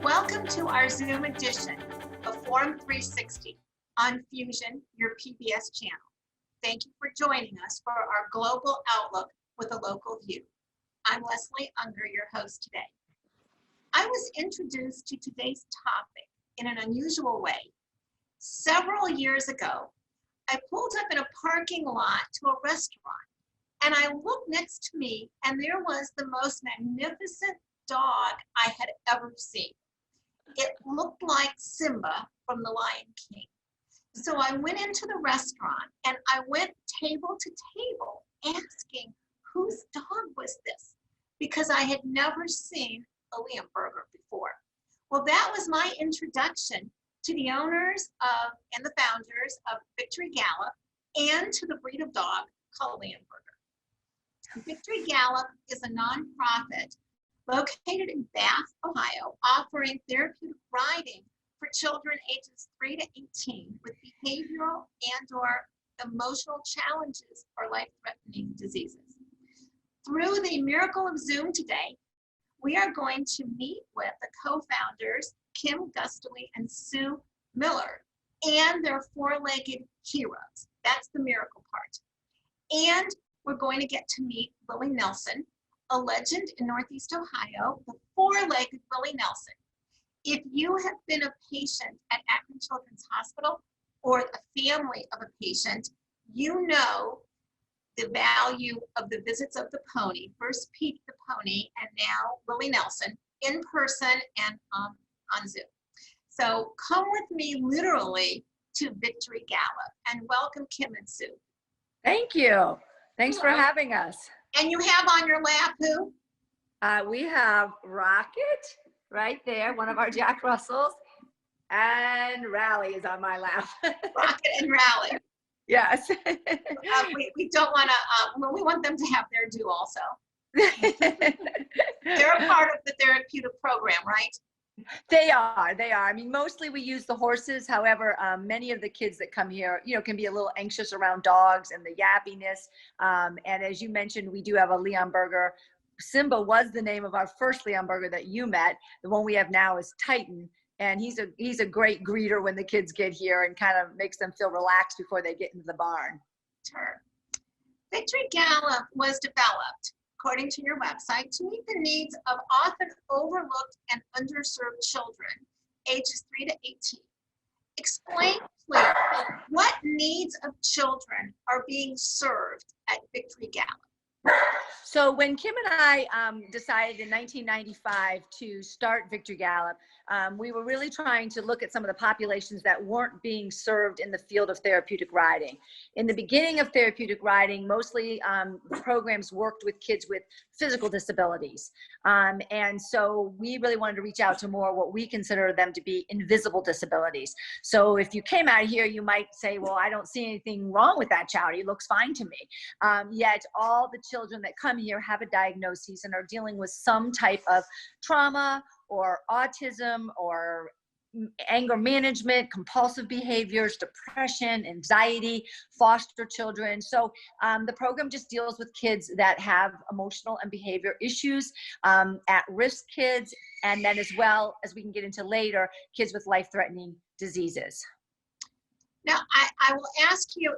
Welcome to our Zoom edition of Forum 360 on Fusion, your PBS channel. Thank you for joining us for our global outlook with a local view. I'm Leslie Ungar, your host today. I was introduced to today's topic in an unusual way. Several years ago, I pulled up in a parking lot to a restaurant, and I looked next to me, and there was the most magnificent dog I had ever seen. It looked like Simba from The Lion King. So I went into the restaurant and I went table to table asking whose dog was this, because I had never seen a Leonberger before. Well, that was my introduction to the owners of and the founders of Victory Gallup and to the breed of dog called Leonberger. Victory Gallup is a nonprofit located in Bath, Ohio, offering therapeutic riding for children ages 3 to 18 with behavioral and/or emotional challenges or life-threatening diseases. Through the miracle of Zoom today, we are going to meet with the co-founders, Kim Gustely and Sue Miller, and their four-legged heroes. That's the miracle part. And we're going to get to meet Willie Nelson, a legend in Northeast Ohio, the four-legged Willie Nelson. If you have been a patient at Akron Children's Hospital or a family of a patient, you know the value of the visits of the pony, first Pete the pony, and now Willie Nelson, in person and on Zoom. So come with me literally to Victory Gallup, and welcome Kim and Sue. Thank you. Thanks for having us. And you have on your lap who? We have Rocket right there, one of our Jack Russells, and Rally is on my lap. Rocket and Rally. Yes. We don't want to, we want them to have their due also. They're a part of the therapeutic program, right? They are. I mean, mostly we use the horses. However, many of the kids that come here, can be a little anxious around dogs and the yappiness. And as you mentioned, we do have a Leonberger. Simba was the name of our first Leonberger that you met. The one we have now is Titan. And he's a great greeter when the kids get here and kind of makes them feel relaxed before they get into the barn. Sure. Victory Gallup was developed, according to your website, to meet the needs of often overlooked and underserved children, ages 3 to 18. Explain, please, what needs of children are being served at Victory Gallup? So when Kim and I decided in 1995 to start Victory Gallup, we were really trying to look at some of the populations that weren't being served in the field of therapeutic riding. In the beginning of therapeutic riding, mostly the programs worked with kids with physical disabilities. And so we really wanted to reach out to more what we consider them to be invisible disabilities. So if you came out here, you might say, well, I don't see anything wrong with that child. He looks fine to me. Yet all the children that come here have a diagnosis and are dealing with some type of trauma or autism or anger management, compulsive behaviors, depression, anxiety, foster children. So the program just deals with kids that have emotional and behavior issues, at-risk kids, and then as well as we can get into later, kids with life-threatening diseases. Now, I will ask you,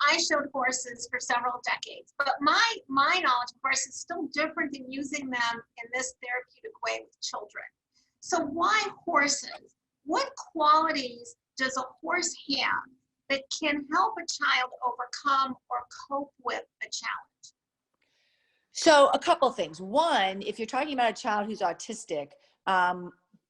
I showed horses for several decades, but my knowledge of horses is still different than using them in this therapeutic way with children. So why horses? What qualities does a horse have that can help a child overcome or cope with a challenge? So a couple things. One, if you're talking about a child who's autistic,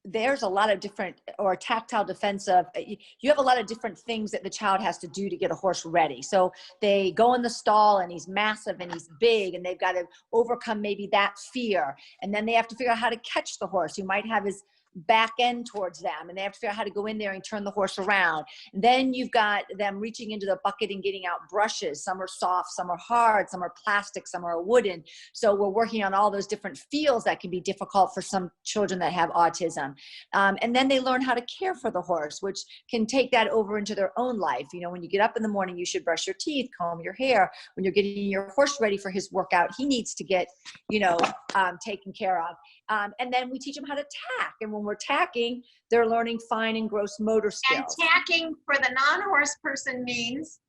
there's a lot of different, or tactile defensive, you have a lot of different things that the child has to do to get a horse ready. So they go in the stall and he's massive and he's big and they've got to overcome maybe that fear. And then they have to figure out how to catch the horse. You might have his back end towards them, and they have to figure out how to go in there and turn the horse around. And then you've got them reaching into the bucket and getting out brushes. Some are soft, some are hard, some are plastic, some are wooden. So we're working on all those different feels that can be difficult for some children that have autism. And then they learn how to care for the horse, which can take that over into their own life. You know, when you get up in the morning, you should brush your teeth, comb your hair. When you're getting your horse ready for his workout, he needs to get, taken care of. And then we teach them how to tack. And when we're tacking, they're learning fine and gross motor skills. And tacking for the non-horse person means?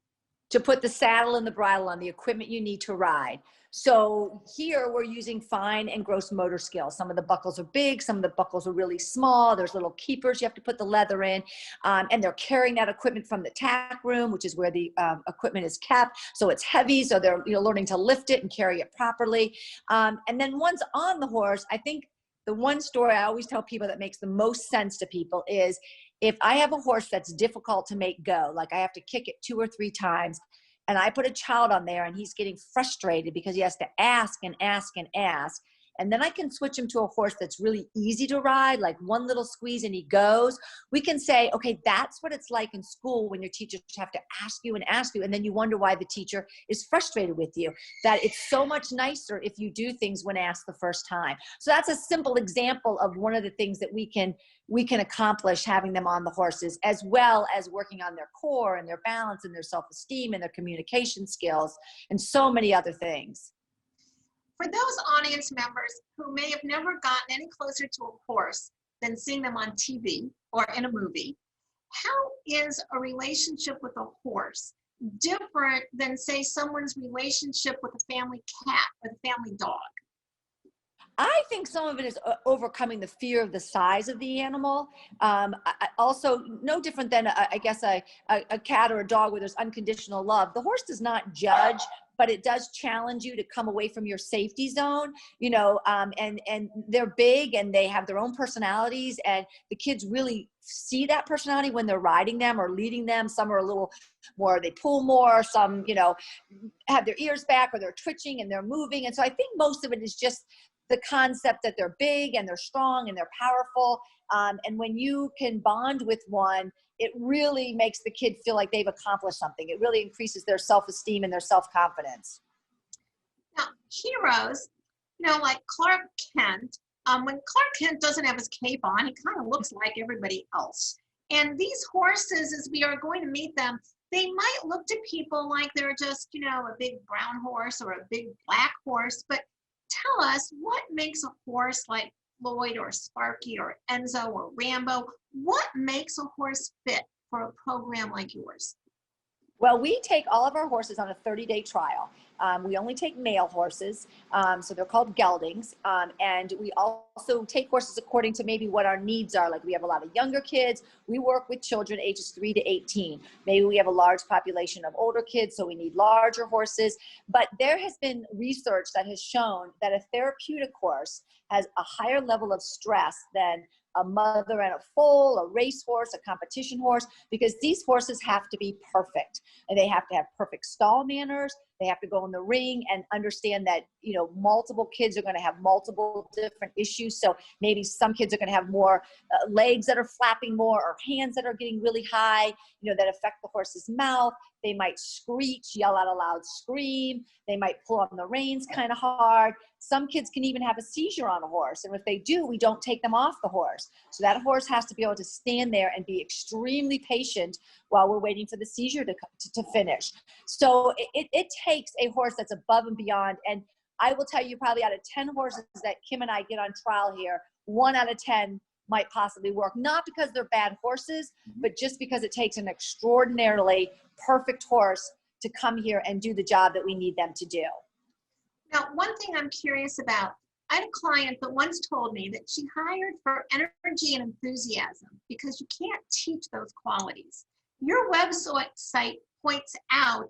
To put the saddle and the bridle on, the equipment you need to ride. So here we're using fine and gross motor skills. Some of the buckles are big, some of the buckles are really small. There's little keepers you have to put the leather in. And they're carrying that equipment from the tack room, which is where the equipment is kept. So it's heavy, so they're learning to lift it and carry it properly. And then once on the horse, I think the one story I always tell people that makes the most sense to people is, if I have a horse that's difficult to make go, like I have to kick it 2 or 3 times, and I put a child on there and he's getting frustrated because he has to ask and ask and ask, and then I can switch him to a horse that's really easy to ride, like one little squeeze and he goes. We can say, okay, that's what it's like in school when your teachers have to ask you, and then you wonder why the teacher is frustrated with you. That it's so much nicer if you do things when asked the first time. So that's a simple example of one of the things that we can accomplish having them on the horses, as well as working on their core and their balance and their self-esteem and their communication skills and so many other things. For those audience members who may have never gotten any closer to a horse than seeing them on TV or in a movie, how is a relationship with a horse different than, say, someone's relationship with a family cat or a family dog? I think some of it is overcoming the fear of the size of the animal. Also, no different than, I guess, a cat or a dog where there's unconditional love. The horse does not judge, but it does challenge you to come away from your safety zone, and they're big and they have their own personalities, and the kids really see that personality when they're riding them or leading them. Some are a little more, they pull more, some, have their ears back or they're twitching and they're moving. And so I think most of it is just the concept that they're big and they're strong and they're powerful. And when you can bond with one, it really makes the kid feel like they've accomplished something. It really increases their self-esteem and their self-confidence. Now, heroes, like Clark Kent, when Clark Kent doesn't have his cape on, he kind of looks like everybody else. And these horses, as we are going to meet them, they might look to people like they're just, a big brown horse or a big black horse. But tell us, what makes a horse like Floyd or Sparky or Enzo or Rambo? What makes a horse fit for a program like yours? Well, we take all of our horses on a 30-day trial. We only take male horses, so they're called geldings. And we also take horses according to maybe what our needs are. Like we have a lot of younger kids. We work with children ages 3 to 18. Maybe we have a large population of older kids, so we need larger horses. But there has been research that has shown that a therapeutic horse has a higher level of stress than a mother and a foal, a race horse, a competition horse, because these horses have to be perfect. And they have to have perfect stall manners. They have to go in the ring and understand that, multiple kids are going to have multiple different issues. So maybe some kids are going to have more legs that are flapping more, or hands that are getting really high, that affect the horse's mouth. They might screech, yell out a loud scream. They might pull on the reins kind of hard. Some kids can even have a seizure on a horse. And if they do, we don't take them off the horse. So that horse has to be able to stand there and be extremely patient while we're waiting for the seizure to finish. So it takes a horse that's above and beyond. And I will tell you, probably out of 10 horses that Kim and I get on trial here, 1 out of 10 might possibly work. Not because they're bad horses, but just because it takes an extraordinarily perfect horse to come here and do the job that we need them to do. Now, one thing I'm curious about, I had a client that once told me that she hired for energy and enthusiasm because you can't teach those qualities. Your website points out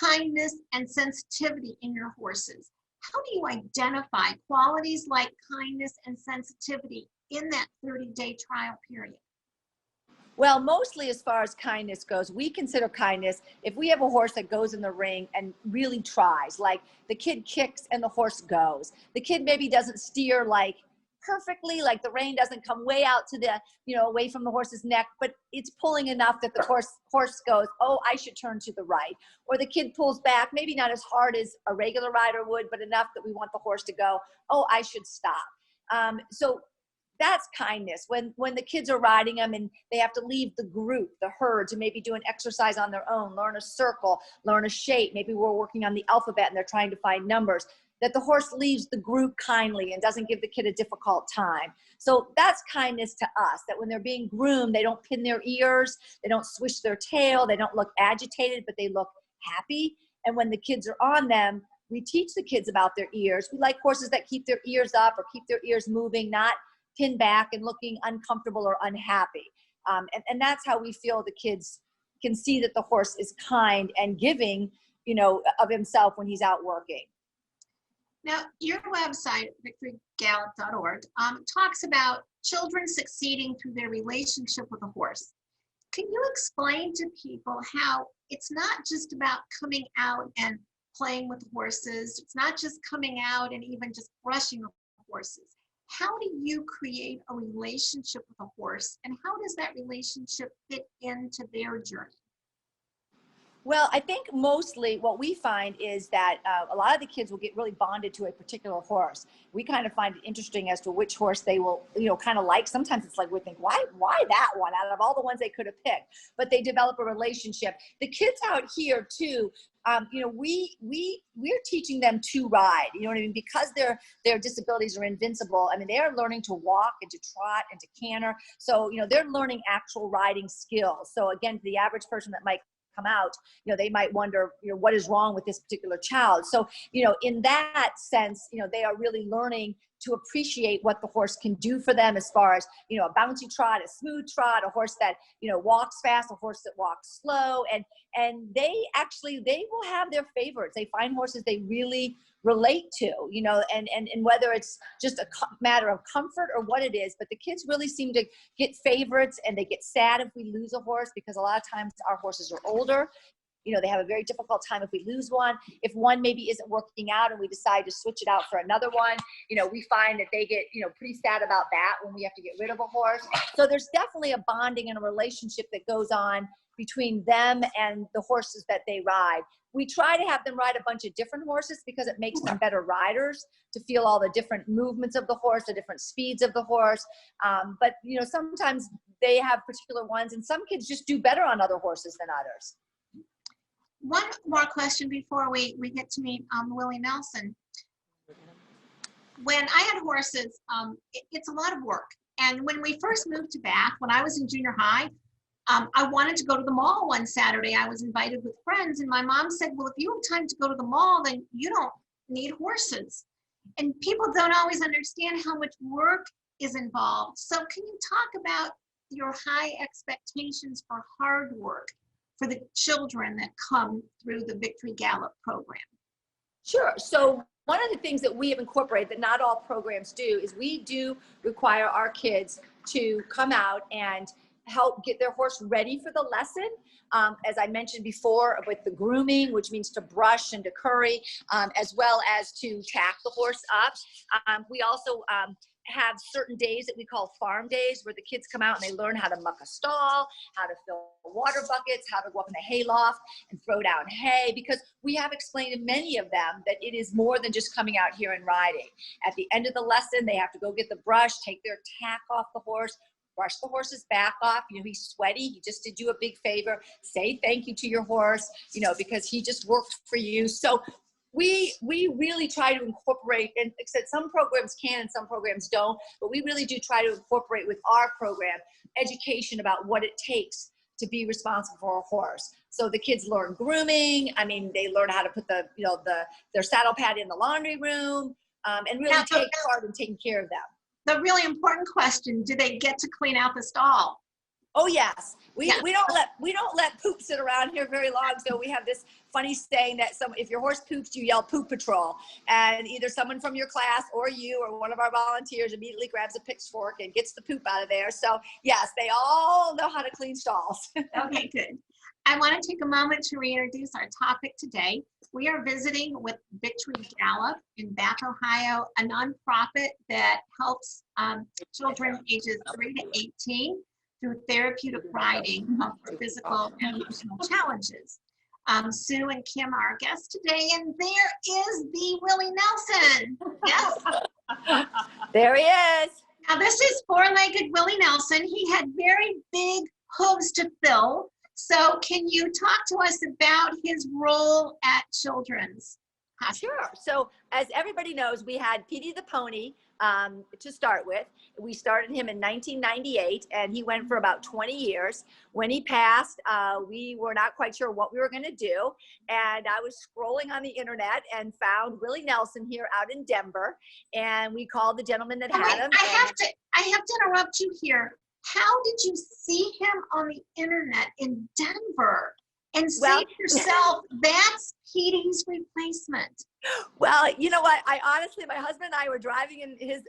kindness and sensitivity in your horses. How do you identify qualities like kindness and sensitivity in that 30-day trial period? Well, mostly as far as kindness goes, we consider kindness if we have a horse that goes in the ring and really tries, like the kid kicks and the horse goes. The kid maybe doesn't steer like perfectly, like the rein doesn't come way out to the, away from the horse's neck, but it's pulling enough that the horse goes, oh, I should turn to the right. Or the kid pulls back, maybe not as hard as a regular rider would, but enough that we want the horse to go, oh, I should stop. So that's kindness. When the kids are riding them and they have to leave the group, the herd, to maybe do an exercise on their own, learn a circle, learn a shape. Maybe we're working on the alphabet and they're trying to find numbers, that the horse leaves the group kindly and doesn't give the kid a difficult time. So that's kindness to us, that when they're being groomed, they don't pin their ears, they don't swish their tail, they don't look agitated, but they look happy. And when the kids are on them, we teach the kids about their ears. We like horses that keep their ears up or keep their ears moving, not pinned back and looking uncomfortable or unhappy. And that's how we feel the kids can see that the horse is kind and giving, of himself when he's out working. Now, your website, victorygallup.org, talks about children succeeding through their relationship with a horse. Can you explain to people how it's not just about coming out and playing with horses? It's not just coming out and even just brushing with horses. How do you create a relationship with a horse, and how does that relationship fit into their journey? Well, I think mostly what we find is that a lot of the kids will get really bonded to a particular horse. We kind of find it interesting as to which horse they will, kind of like. Sometimes it's like we think, why that one out of all the ones they could have picked? But they develop a relationship. The kids out here too, we're teaching them to ride. You know what I mean? Because their disabilities are invincible. I mean, they are learning to walk and to trot and to canter. So they're learning actual riding skills. So again, the average person that might come out, they might wonder, what is wrong with this particular child? So, in that sense, they are really learning to appreciate what the horse can do for them as far as, a bouncy trot, a smooth trot, a horse that, walks fast, a horse that walks slow. And they will have their favorites. They find horses they really relate to, and whether it's just a matter of comfort or what it is, but the kids really seem to get favorites, and they get sad if we lose a horse, because a lot of times our horses are older. They have a very difficult time if we lose one. If one maybe isn't working out and we decide to switch it out for another one, we find that they get, pretty sad about that when we have to get rid of a horse. So there's definitely a bonding and a relationship that goes on between them and the horses that they ride. We try to have them ride a bunch of different horses because it makes them better riders, to feel all the different movements of the horse, the different speeds of the horse. But sometimes they have particular ones, and some kids just do better on other horses than others. One more question before we get to meet Willie Nelson. When I had horses, it's a lot of work. And when we first moved to Bath, when I was in junior high, I wanted to go to the mall one Saturday. I was invited with friends, and my mom said, well, if you have time to go to the mall, then you don't need horses. And people don't always understand how much work is involved. So can you talk about your high expectations for hard work for the children that come through the Victory Gallup program? Sure. So one of the things that we have incorporated that not all programs do is we do require our kids to come out and help get their horse ready for the lesson. As I mentioned before, with the grooming, which means to brush and to curry, as well as to tack the horse up. We also have certain days that we call farm days, where the kids come out and they learn how to muck a stall, how to fill water buckets, how to go up in the hay loft and throw down hay, because we have explained to many of them that it is more than just coming out here and riding. At the end of the lesson, they have to go get the brush, take their tack off the horse, brush the horse's back off. He's sweaty. He just did you a big favor. Say thank you to your horse, because he just worked for you. So we really try to incorporate, and except some programs can and some programs don't, but we really do try to incorporate with our program education about what it takes to be responsible for a horse. So the kids learn grooming. I mean, they learn how to put their saddle pad in the laundry room, and really take part in taking care of them. The really important question, do they get to clean out the stall? Oh yes, Yeah. we don't let poop sit around here very long. So we have this funny saying that if your horse poops, you yell "poop patrol," and either someone from your class or you or one of our volunteers immediately grabs a pitchfork and gets the poop out of there. So yes, they all know how to clean stalls. Okay, good. I want to take a moment to reintroduce our topic today. We are visiting with Victory Gallup in Bath, Ohio, a nonprofit that helps children ages 3 to 18 through therapeutic riding for physical and emotional challenges. Sue and Kim are our guests today, and there is the Willie Nelson. Yes. There he is. Now, this is four-legged Willie Nelson. He had very big hooves to fill. So can you talk to us about his role at Children's Hospital? Sure. So as everybody knows, we had Petey the pony to start with. We started him in 1998, and he went for about 20 years. When he passed, we were not quite sure what we were going to do. And I was scrolling on the internet and found Willie Nelson here out in Denver. And we called the gentleman that had him. I have to interrupt you here. How did you see him on the internet in Denver and say to yourself, that's Petey's replacement? Well, you know what? I honestly, my husband and I were driving in his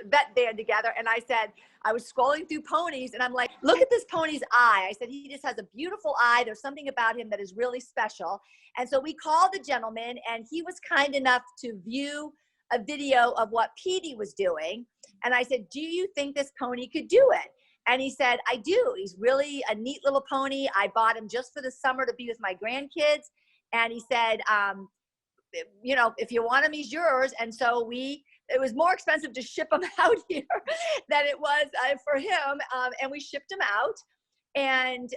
vet van together, and I said, I was scrolling through ponies, and I'm like, look at this pony's eye. I said, he just has a beautiful eye. There's something about him that is really special. And so we called the gentleman, and he was kind enough to view a video of what Petey was doing. And I said, do you think this pony could do it? And he said, I do. He's really a neat little pony. I bought him just for the summer to be with my grandkids. And he said, you know, if you want him, he's yours. And so it was more expensive to ship him out here than it was for him. And we shipped him out. And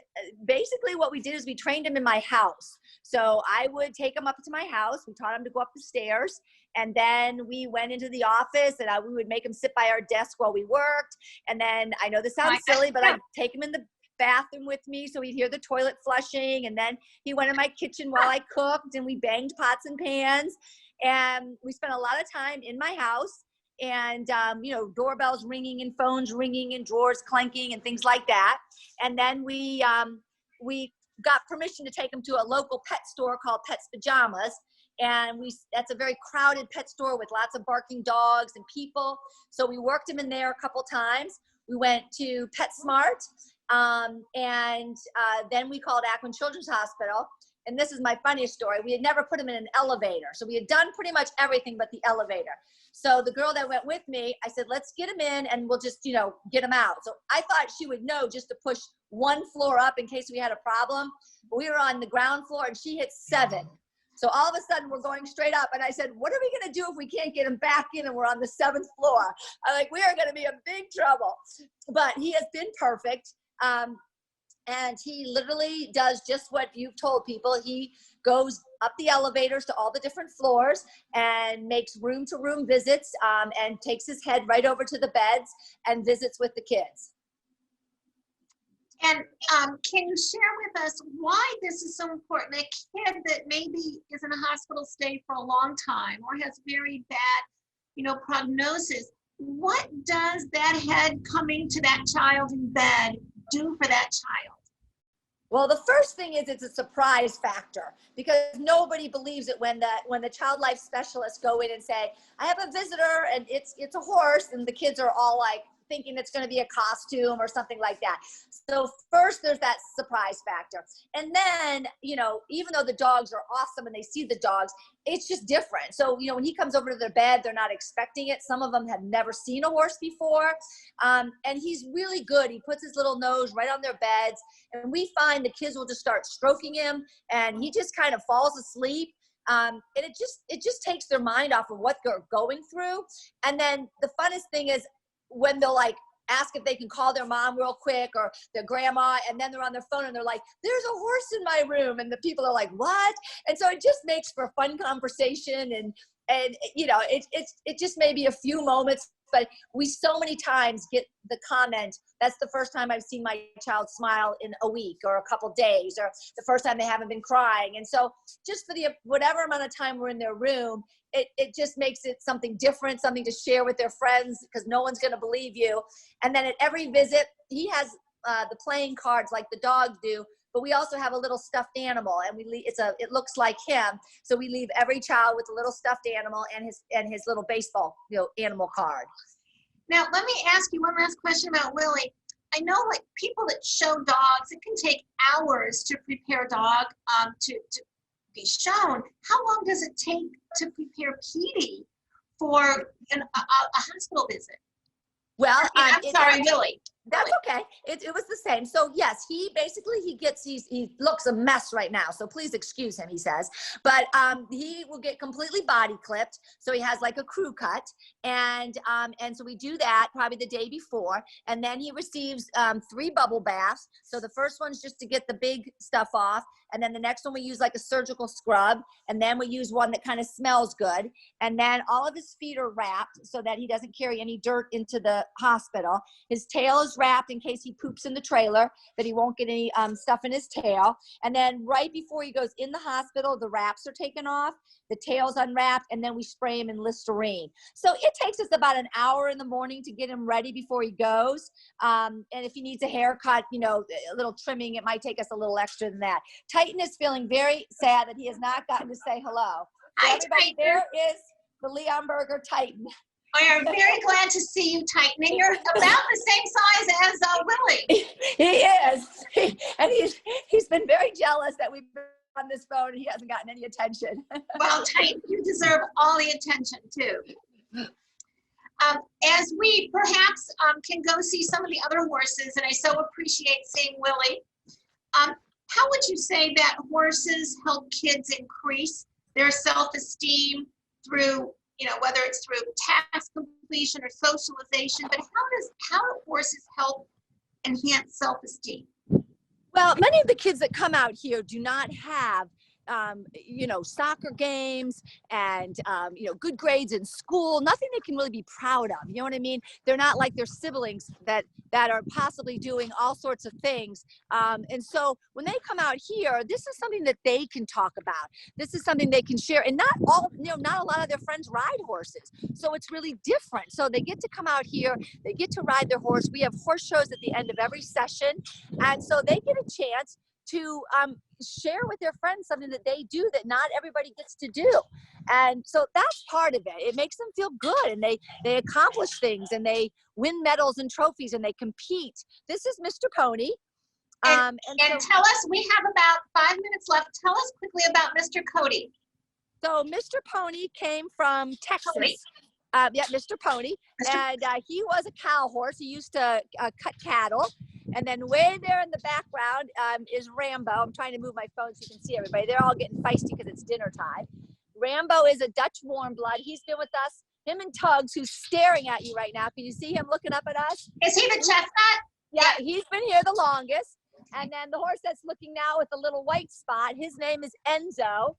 basically what we did is we trained him in my house. So I would take him up to my house. We taught him to go up the stairs. And then we went into the office, and we would make him sit by our desk while we worked. And then, I know this sounds silly, but I'd take him in the bathroom with me so he'd hear the toilet flushing. And then he went in my kitchen while I cooked, and we banged pots and pans. And we spent a lot of time in my house. And, you know, doorbells ringing and phones ringing and drawers clanking and things like that. And then we got permission to take him to a local pet store called Pet's Pajamas. And that's a very crowded pet store with lots of barking dogs and people. So we worked him in there a couple times. We went to PetSmart. And then we called Akron Children's Hospital. And this is my funniest story. We had never put him in an elevator. So we had done pretty much everything but the elevator. So the girl that went with me, I said, let's get him in and we'll just, you know, get him out. So I thought she would know just to push one floor up in case we had a problem. But we were on the ground floor and she hit 7. So all of a sudden we're going straight up. And I said, what are we going to do if we can't get him back in and we're on the 7th floor? I'm like, we are going to be in big trouble. But he has been perfect. And he literally does just what you've told people. He goes up the elevators to all the different floors and makes room-to-room visits and takes his head right over to the beds and visits with the kids. And can you share with us why this is so important? A kid that maybe is in a hospital stay for a long time or has very bad, you know, prognosis. What does that head coming to that child in bed do for that child? Well, the first thing is it's a surprise factor because nobody believes it when the child life specialists go in and say, I have a visitor and it's a horse, and the kids are all like thinking it's going to be a costume or something like that. So first there's that surprise factor. And then, you know, even though the dogs are awesome and they see the dogs, it's just different. So, you know, when he comes over to their bed, they're not expecting it. Some of them have never seen a horse before. And he's really good. He puts his little nose right on their beds. And we find the kids will just start stroking him and he just kind of falls asleep. And it just takes their mind off of what they're going through. And then the funnest thing is when they'll like ask if they can call their mom real quick or their grandma, and then they're on their phone and they're like, there's a horse in my room, and the people are like, what? And so it just makes for a fun conversation, and you know, it just may be a few moments, but we so many times get the comment, that's the first time I've seen my child smile in a week or a couple days, or the first time they haven't been crying. And so just for the whatever amount of time we're in their room, it just makes it something different, something to share with their friends, because no one's going to believe you. And then at every visit, he has the playing cards like the dogs do, but we also have a little stuffed animal, and it looks like him. So we leave every child with a little stuffed animal and his little baseball, animal card. Now, let me ask you one last question about Willie. I know, like, people that show dogs, it can take hours to prepare a dog to be shown. How long does it take to prepare Petey for a hospital visit? Well, I'm sorry, Willie. That's okay. It was the same. So yes, he looks a mess right now. So please excuse him, he says. But he will get completely body clipped. So he has like a crew cut. And so we do that probably the day before. And then he receives 3 bubble baths. So the first one's just to get the big stuff off. And then the next one we use like a surgical scrub. And then we use one that kind of smells good. And then all of his feet are wrapped so that he doesn't carry any dirt into the hospital. His tail is wrapped in case he poops in the trailer, that he won't get any stuff in his tail. And then right before he goes in the hospital, the wraps are taken off, the tail's unwrapped, and then we spray him in Listerine. So it takes us about an hour in the morning to get him ready before he goes. And if he needs a haircut, a little trimming, it might take us a little extra than that. Titan is feeling very sad that he has not gotten to say hello. So everybody, there is the Leon Berger Titan. I am very glad to see you, Titan, and you're about the same size as Willie. He is, and he's been very jealous that we've been on this phone and he hasn't gotten any attention. Well, Titan, you deserve all the attention too. As we perhaps can go see some of the other horses, and I so appreciate seeing Willie, how would you say that horses help kids increase their self-esteem through, whether it's through task completion or socialization, but how do horses help enhance self-esteem? Well, many of the kids that come out here do not have soccer games and, good grades in school, nothing they can really be proud of. You know what I mean? They're not like their siblings that are possibly doing all sorts of things. And so when they come out here, this is something that they can talk about. This is something they can share. And not a lot of their friends ride horses. So it's really different. So they get to come out here, they get to ride their horse. We have horse shows at the end of every session. And so they get a chance to share with their friends something that they do that not everybody gets to do. And so that's part of it. It makes them feel good, and they accomplish things, and they win medals and trophies, and they compete. This is Mr. Pony. And tell us, we have about 5 minutes left. Tell us quickly about Mr. Cody. So Mr. Pony came from Texas. Pony. Mr. Pony. And he was a cow horse. He used to cut cattle. And then way there in the background is Rambo. I'm trying to move my phone so you can see everybody. They're all getting feisty because it's dinner time. Rambo is a Dutch warm blood. He's been with us. Him and Tugs, who's staring at you right now. Can you see him looking up at us? Is he the chestnut? Yeah, he's been here the longest. And then the horse that's looking now with the little white spot, his name is Enzo.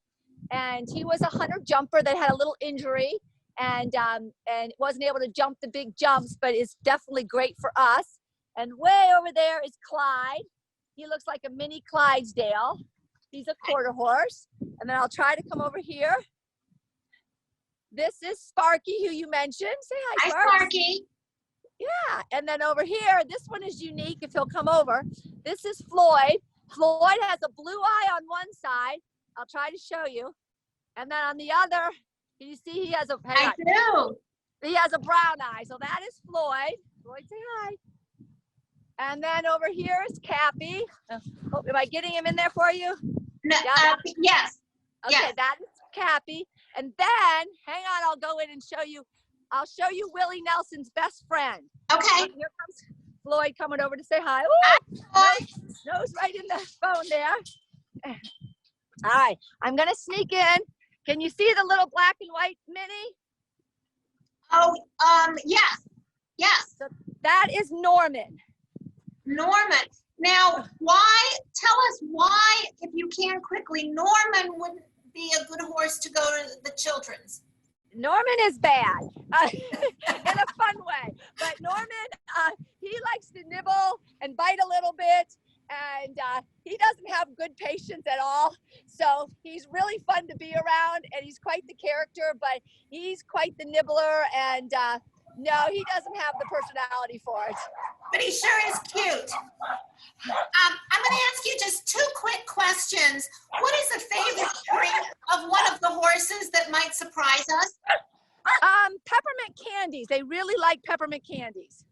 And he was a hunter jumper that had a little injury and wasn't able to jump the big jumps, but is definitely great for us. And way over there is Clyde. He looks like a mini Clydesdale. He's a quarter horse. And then I'll try to come over here. This is Sparky, who you mentioned. Say hi, Sparky. Yeah, and then over here, this one is unique if he'll come over. This is Floyd. Floyd has a blue eye on one side. I'll try to show you. And then on the other, can you see he has a, I do. He has a brown eye. So that is Floyd. Floyd, say hi. And then over here is Cappy. Oh, am I getting him in there for you? No, yes. Okay, yes. That is Cappy. And then, hang on, I'll go in and show you. I'll show you Willie Nelson's best friend. Okay. So here comes Floyd coming over to say hi. Hi. Nose right in the phone there. All right, I'm gonna sneak in. Can you see the little black and white mini? Oh, yes. Yes. So that is Norman. Norman. Now, tell us why, if you can quickly, Norman wouldn't be a good horse to go to the children's. Norman is bad in a fun way, but Norman, he likes to nibble and bite a little bit, and he doesn't have good patience at all. So he's really fun to be around, and he's quite the character, but he's quite the nibbler, and No, he doesn't have the personality for it. But he sure is cute. I'm going to ask you just two quick questions. What is a favorite drink of one of the horses that might surprise us? Peppermint candies. They really like peppermint candies.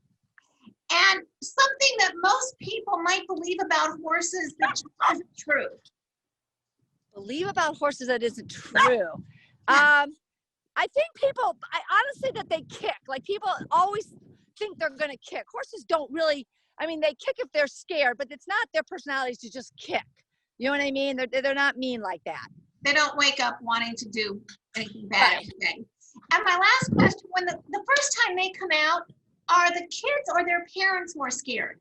And something that most people might believe about horses that just isn't true. Believe about horses that isn't true. I think people, honestly, that they kick. Like, people always think they're going to kick. Horses don't really, I mean, they kick if they're scared, but it's not their personalities to just kick. You know what I mean? They're not mean like that. They don't wake up wanting to do anything bad every day. And my last question, when the first time they come out, are the kids or their parents more scared?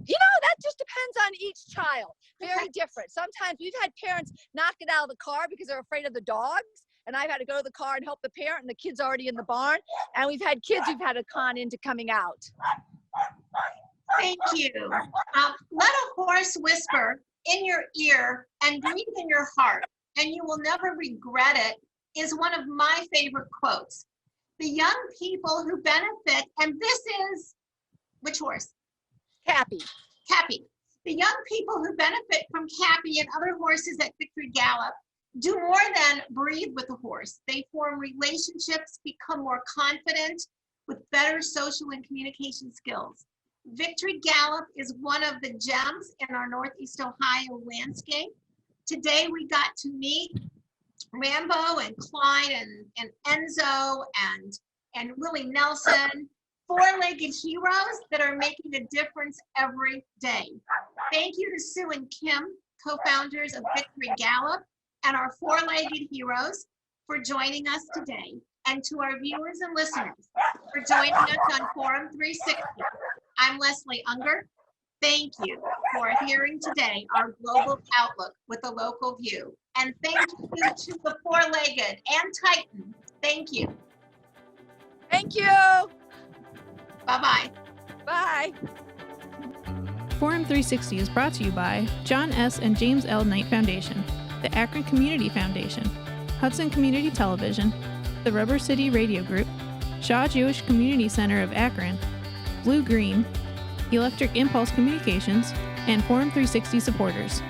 You know, that just depends on each child. Very different. Sometimes we've had parents knock it out of the car because they're afraid of the dogs. And I've had to go to the car and help the parent, and the kid's already in the barn. And we've had kids who've had to con into coming out. Thank you. Let a horse whisper in your ear and breathe in your heart, and you will never regret it, is one of my favorite quotes. The young people who benefit, and this is, which horse? Cappy. Cappy. The young people who benefit from Cappy and other horses at Victory Gallup do more than breathe with a horse. They form relationships, become more confident with better social and communication skills. Victory Gallup is one of the gems in our Northeast Ohio landscape. Today we got to meet Rambo and Clyde and Enzo and Willie Nelson, four-legged heroes that are making a difference every day. Thank you to Sue and Kim, co-founders of Victory Gallup, and our four-legged heroes for joining us today, and to our viewers and listeners for joining us on Forum 360. I'm Leslie Ungar. Thank you for hearing today our global outlook with a local view. And thank you to the four-legged and Titan. Thank you. Thank you. Bye-bye. Bye. Forum 360 is brought to you by John S. and James L. Knight Foundation, the Akron Community Foundation, Hudson Community Television, the Rubber City Radio Group, Shaw Jewish Community Center of Akron, Blue Green, Electric Impulse Communications, and Forum 360 supporters.